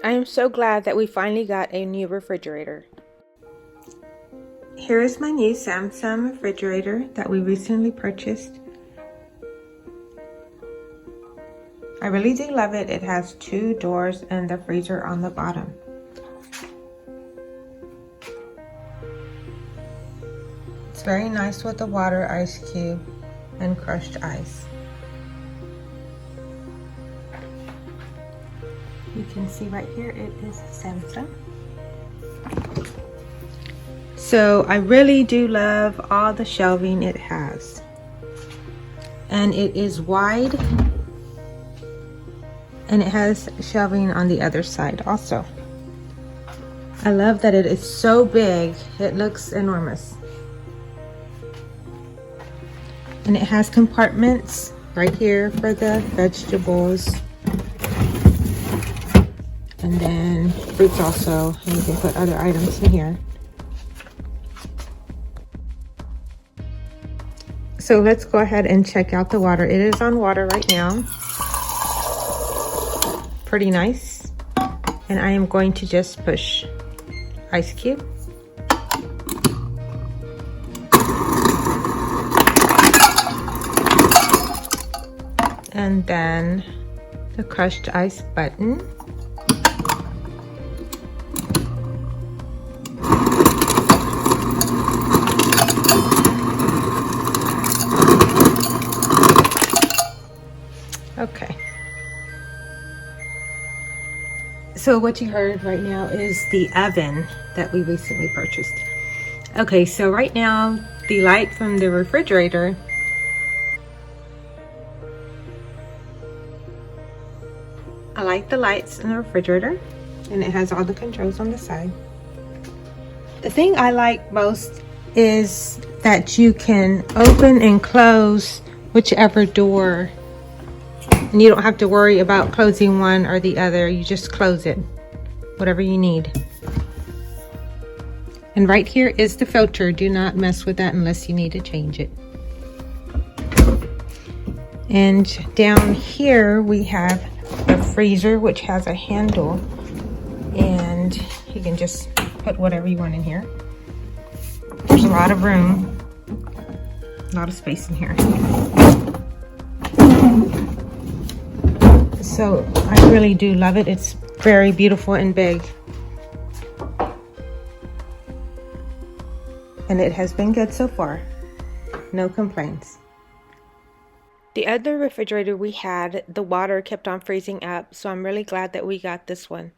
I am so glad that we finally got a new refrigerator. Here is my new Samsung refrigerator that we recently purchased. I really do love it. It has 2 doors and the freezer on the bottom. It's very nice with the water ice cube and crushed ice. You can see right here it is Samsung. So I really do love all the shelving it has. And it is wide. And it has shelving on the other side also. I love that it is so big, it looks enormous. And it has compartments right here for the vegetables. And then fruits also, and you can put other items in here. So let's go ahead and check out the water. It is on water right now. Pretty nice. And I am going to just push ice cube. And then the crushed ice button. Okay. So what you heard right now is the oven that we recently purchased. Okay, so right now the light from the refrigerator I like the lights in the refrigerator, and it has all the controls on the side. The thing I like most is that you can open and close whichever door, and you don't have to worry about closing one or the other. You just close it, whatever you need. And right here is the filter. Do not mess with that unless you need to change it. And down here we have the freezer, which has a handle, and you can just put whatever you want in here. There's a lot of room, a lot of space in here. So I really do love it. It's very beautiful and big. And it has been good so far. No complaints. The other refrigerator we had, the water kept on freezing up, so I'm really glad that we got this one.